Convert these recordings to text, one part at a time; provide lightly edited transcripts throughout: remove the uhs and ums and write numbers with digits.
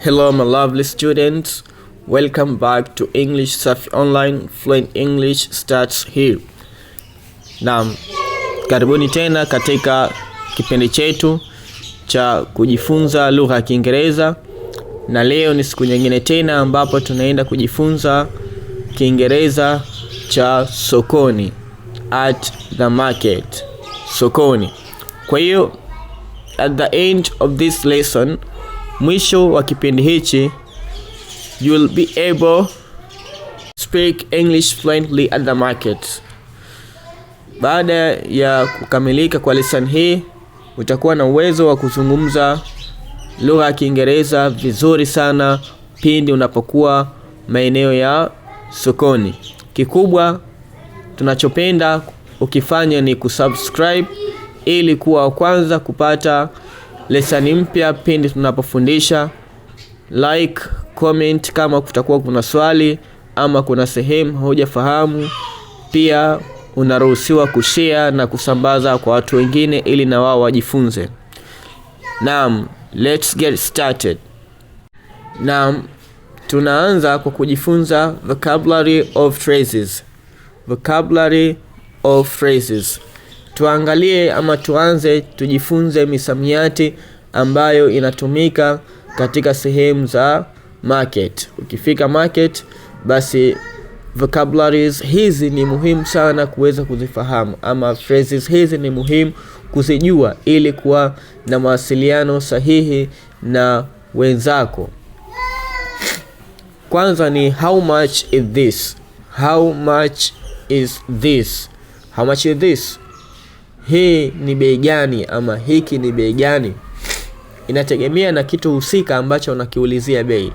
Hello my lovely students, welcome back to English Safi Online. Fluent English starts here. Naam, karibuni tena katika kipindi chetu cha kujifunza lugha ya Kiingereza, na leo ni siku nyingine tena ambapo tunaenda kujifunza Kiingereza cha sokoni, at the market, sokoni. Kwa hiyo at the end of this lesson, mwisho wa kipindi hichi, you will be able to speak English fluently at the market. Baada ya kukamilika kwa lesson hii, utakuwa na uwezo wa kuzungumza lugha ya Kiingereza vizuri sana pindi unapokuwa maeneo ya sokoni. Kikubwa tunachopenda ukifanya ni kusubscribe ili kuwa kwanza kupata lesson mpya pindi tunapofundisha. Like, comment kama kutakuwa kuna swali ama kuna sehemu hujafahamu. Pia unaruhusiwa kushare na kusambaza kwa watu wengine ili na wao wajifunze. Naam, let's get started. Naam, tunaanza kwa kujifunza vocabulary of phrases. Vocabulary of phrases. Tuangalie ama tuanze tujifunze misamiati ambayo inatumika katika sehemu za market. Ukifika market, basi vocabularies hizi ni muhimu sana kuweza kuzifahamu, ama phrases hizi ni muhimu kuzijua ili kuwa na mawasiliano sahihi na wenzako. Kwanza ni how much is this? How much is this? How much is this? Hii ni bei gani ama hiki ni bei gani? Inategemea na kitu husika ambacho unakiulizia bei.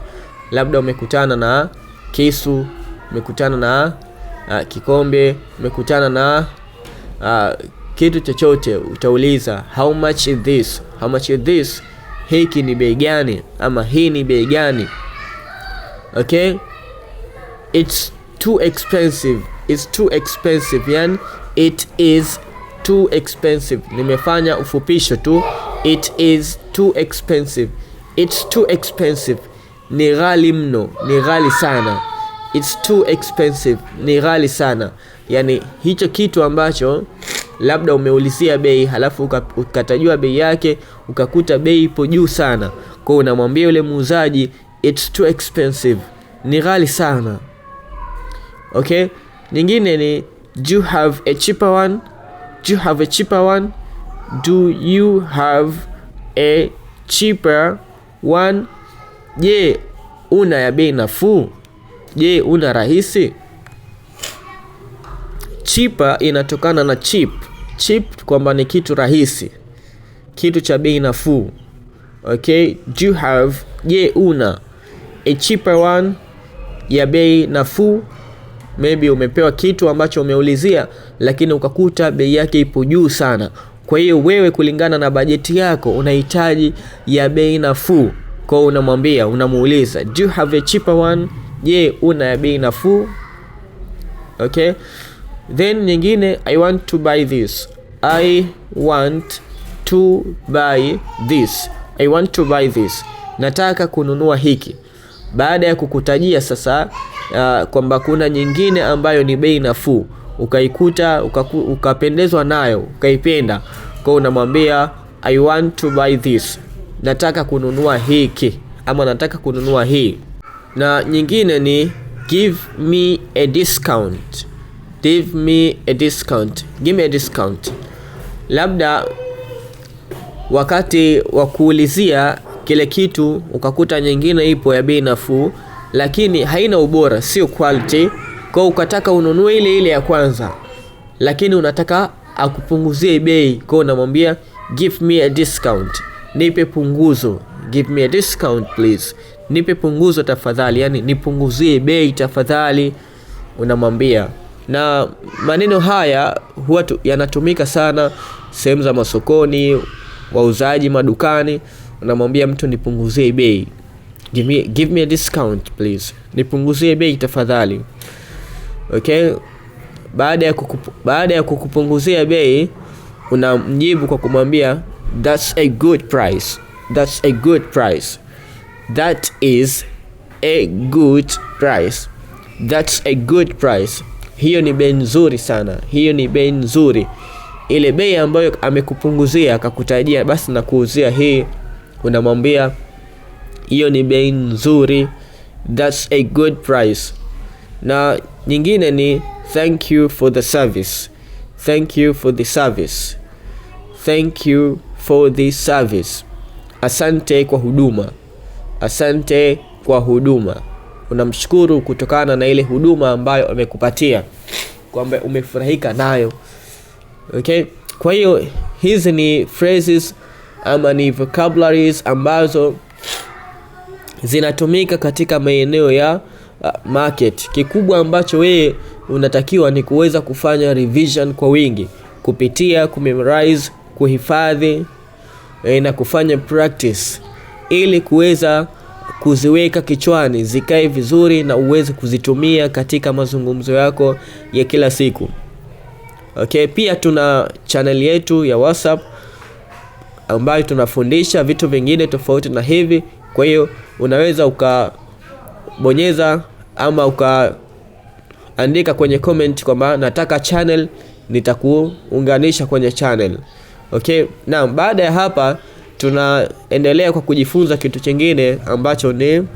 Labda umekutana na kisu, umekutana na kikombe, umekutana na kitu chochote, utauliza how much is this? How much is this? Hiki ni bei gani ama hii ni bei gani? Okay? It's too expensive. It's too expensive. Yani it is too expensive. Nimefanya ufupisho tu. It is too expensive. It's too expensive. Ni ghali mno, ni ghali sana. It's too expensive. Ni ghali sana. Yani hicho kitu ambacho labda umeulizia bei halafu ukatajua bei yake, ukakuta bei ipo juu sana. Kwa hiyo unamwambia yule muuzaji it's too expensive. Ni ghali sana. Okay? Nyingine ni do you have a cheaper one? Do you have a cheaper one? Do you have a cheaper one? Je, una ya bei nafuu? Je, una rahisi? Cheaper inatokana na cheap. Cheap kwamba ni kitu rahisi, kitu cha bei nafuu. Okay? Do you have, je una a cheaper one, ya bei nafuu? Maybe umepewa kitu ambacho umeulizia lakini ukakuta bei yake ipo juu sana. Kwa hiyo wewe kulingana na bajeti yako unahitaji ya bei nafuu. Kwa hiyo unamwambia, unamuuliza do you have a cheaper one? Je, una ya bei nafuu? Okay? Then nyingine, I want to buy this. I want to buy this. I want to buy this. Nataka kununua hiki. Baada ya kukutajia sasa kwamba kuna nyingine ambayo ni bei nafuu, ukaikuta ukapendezwa nayo, ukaipenda, kwa unamwambia I want to buy this. Nataka kununua hiki ama nataka kununua hii. Na nyingine ni give me a discount. Give me a discount. Give me a discount. Labda wakati wa kuulizia kile kitu ukakuta nyingine ipo ya bei nafuu lakini haina ubora, sio quality, kwa ukataka ununue ile ya kwanza lakini unataka akupunguzie bei, kwa unamwambia give me a discount. Nipe punguzo. Give me a discount please. Nipe punguzo tafadhali, yani nipunguzie bei tafadhali, unamwambia. Na maneno haya huwa yanatumika sana sehemu za masokoni, wauzaji madukani. Unamwambia mtu nipunguzie bei. Give me a discount please. Nipunguzie bei tafadhali. Okay? Baada ya kukupunguzia bei, unamjibu kwa kumwambia that's a good price. That's a good price. That is a good price. That's a good price. Hiyo ni bei nzuri sana. Hiyo ni bei nzuri. Ile bei ambayo amekupunguzia akakutajia basi na kuuzia hii, unamwambia hiyo ni bei nzuri. That's a good price. Na nyingine ni thank you for the service. Thank you for the service. Thank you for the service. Asante kwa huduma. Asante kwa huduma. Unamshukuru kutokana na ile huduma ambayo amekupatia, kwamba umefurahika nayo. Okay? Kwa hiyo hizi ni phrases ama ni vocabularies ambazo zinatumika katika maeneo ya market. Kikubwa ambacho wewe unatakiwa ni kuweza kufanya revision kwa wingi kupitia kumemorize, kuhifadhi na kufanya practice ili kuweza kuziweka kichwani zikae vizuri na uweze kuzitumia katika mazungumzo yako ya kila siku. Okay, pia tuna channel yetu ya WhatsApp ambayo tunafundisha vitu vingine tofauti na hivi. Kwa hiyo unaweza ukabonyeza ama ukaandika kwenye comment kwamba nataka channel, nitakuunganisha kwenye channel. Okay, na baada ya hapa tunaendelea kwa kujifunza kitu kingine ambacho ni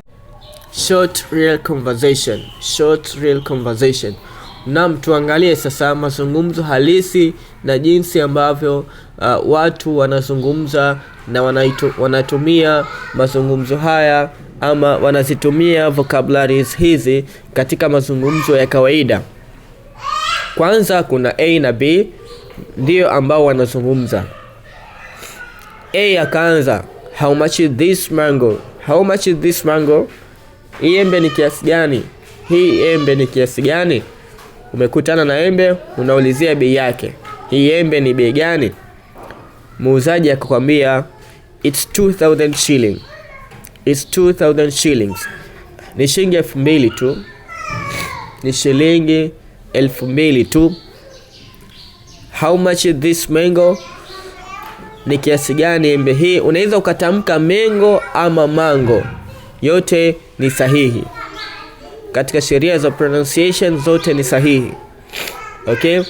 short real conversation. Short real conversation. Naam, tuangalie sasa mazungumzo halisi na jinsi ambavyo watu wanazungumza na wanatumia mazungumzo haya ama wanazitumia vocabularies hizi katika mazungumzo ya kawaida. Kwanza kuna A na B ndio ambao wanazungumza. A akaanza, how much is this mango? How much is this mango? Hii embe ni kiasi gani? Hii embe ni kiasi gani? Umekutana na embe, unaulizia bei yake. Hii embe ni bei gani? Muuzaji akakwambia it's 2000 shilling. It's 2000 shillings. Ni shilingi 2000 tu. Ni shilingi 2000 tu. How much is this mango? Ni kiasi gani embe hii? Unaweza ukatamka mango ama mango. Yote ni sahihi. Katika sheria za pronunciation zote ni sahihi. Okay?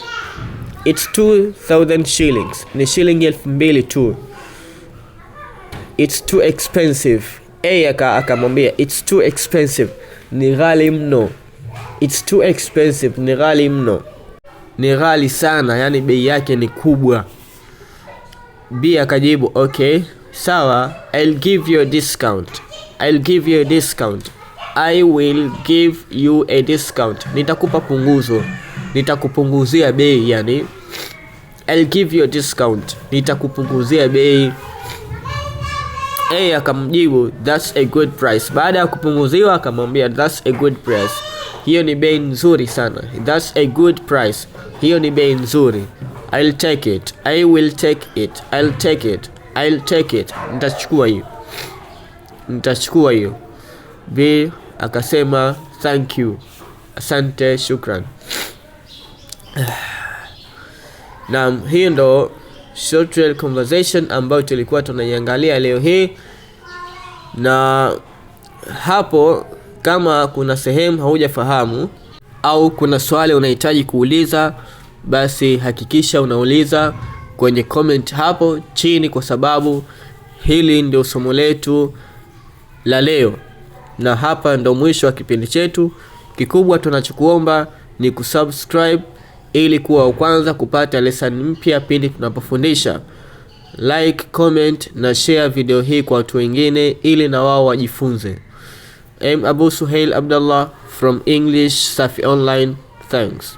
It's 2000 shillings. Ni shilingi 2000 tu. It's too expensive. Akamwambia it's too expensive. Ni ghali mno. It's too expensive. Ni ghali mno. Ni ghali sana, yani bei yake ni kubwa. B akajibu okay, sawa, I'll give you a discount. I'll give you a discount. I will give you a discount. Nitakupa punguzo. Nitakupunguzia bei, yani I'll give you a discount. Nitakupunguzia bei. A akamjibu that's a good price. Baada ya kupunguziwa akamwambia that's a good price. Hiyo ni bei nzuri sana. That's a good price. Hiyo ni bei nzuri. I'll take it. I will take it. I'll take it. I'll take it. Nitachukua hiyo. Nitachukua hiyo. B akasema thank you. Asante, shukran. Na hiyo ndo short real conversation ambayo tulikuwa tunaiangalia leo hii. Na hapo kama kuna sehemu haujafahamu au kuna swali unahitaji kuuliza, basi hakikisha unauliza kwenye comment hapo chini, kwa sababu hili ndio somo letu la leo. Na hapa ndo mwisho wa kipindi chetu. Kikubwa tunachokuomba ni kusubscribe ili kuwa wa kwanza kupata lesson mpya pindi tunapofundisha. Like, comment na share video hii kwa watu wengine ili na wao wajifunze. I'm Abu Suhail Abdullah from English Safi Online. Thanks.